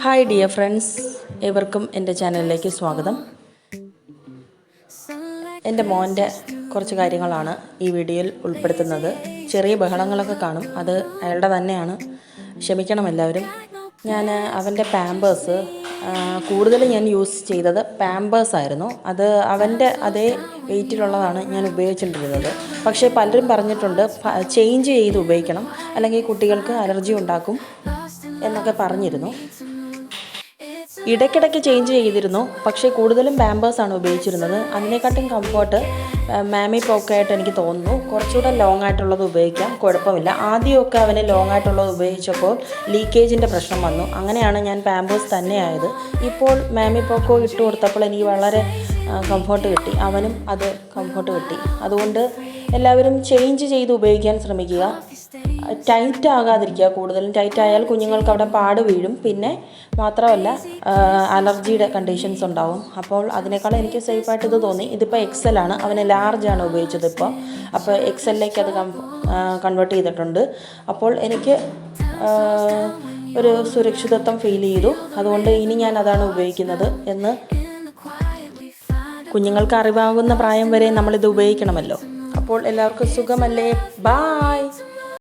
Hi dear friends, ഏവർക്കും എൻ്റെ ചാനലിലേക്ക് സ്വാഗതം. എൻ്റെ മോൻ്റെ കുറച്ച് കാര്യങ്ങളാണ് ഈ വീഡിയോയിൽ ഉൾപ്പെടുത്തുന്നത്. ചെറിയ ബഹളങ്ങളൊക്കെ കാണും, അത് അയാളുടെ തന്നെയാണ്, ക്ഷമിക്കണം എല്ലാവരും. ഞാൻ അവൻ്റെ പാമ്പേഴ്സ് കൂടുതൽ ഞാൻ യൂസ് ചെയ്തത് പാമ്പേഴ്സായിരുന്നു. അത് അവൻ്റെ അതേ വെയിറ്റിലുള്ളതാണ് ഞാൻ ഉപയോഗിച്ചുകൊണ്ടിരുന്നത്. പക്ഷേ പലരും പറഞ്ഞിട്ടുണ്ട് ചേഞ്ച് ചെയ്ത് ഉപയോഗിക്കണം, അല്ലെങ്കിൽ കുട്ടികൾക്ക് അലർജി ഉണ്ടാക്കും എന്നൊക്കെ പറഞ്ഞിരുന്നു. ഇടയ്ക്കിടയ്ക്ക് ചേഞ്ച് ചെയ്തിരുന്നു, പക്ഷേ കൂടുതലും പാമ്പേഴ്സാണ് ഉപയോഗിച്ചിരുന്നത്. അതിനെക്കാട്ടും കംഫർട്ട് മാമി പോക്കായിട്ട് എനിക്ക് തോന്നുന്നു. കുറച്ചുകൂടെ ലോങ് ആയിട്ടുള്ളത് ഉപയോഗിക്കാം, കുഴപ്പമില്ല. ആദ്യമൊക്കെ അവന് ലോങ് ആയിട്ടുള്ളത് ഉപയോഗിച്ചപ്പോൾ ലീക്കേജിൻ്റെ പ്രശ്നം വന്നു. അങ്ങനെയാണ് ഞാൻ പാമ്പേഴ്സ് തന്നെയായത്. ഇപ്പോൾ മാമി പോക്കോ ഇട്ട് കൊടുത്തപ്പോൾ എനിക്ക് വളരെ കംഫർട്ട് കിട്ടി, അവനും അത് കംഫർട്ട് കിട്ടി. അതുകൊണ്ട് എല്ലാവരും ചേഞ്ച് ചെയ്ത് ഉപയോഗിക്കാൻ ശ്രമിക്കുക. ടൈറ്റ് ആകാതിരിക്കുക. കൂടുതലും ടൈറ്റ് ആയാൽ കുഞ്ഞുങ്ങൾക്ക് അവിടെ പാട് വീഴും. പിന്നെ മാത്രമല്ല അലർജിയുടെ കണ്ടീഷൻസ് ഉണ്ടാവും. അപ്പോൾ അതിനേക്കാളും എനിക്ക് സേഫായിട്ട് ഇത് തോന്നി. ഇതിപ്പോൾ XL ആണ്, അവന് ലാർജാണ് ഉപയോഗിച്ചത് ഇപ്പോൾ. അപ്പോൾ XL-ലേക്ക് അത് കൺവേർട്ട് ചെയ്തിട്ടുണ്ട്. അപ്പോൾ എനിക്ക് ഒരു സുരക്ഷിതത്വം ഫീൽ ചെയ്തു. അതുകൊണ്ട് ഇനി ഞാൻ അതാണ് ഉപയോഗിക്കുന്നത് എന്ന്. കുഞ്ഞുങ്ങൾക്ക് അറിവാകുന്ന പ്രായം വരെ നമ്മളിത് ഉപയോഗിക്കണമല്ലോ. അപ്പോൾ എല്ലാവർക്കും സുഖമല്ലേ? ബായ്.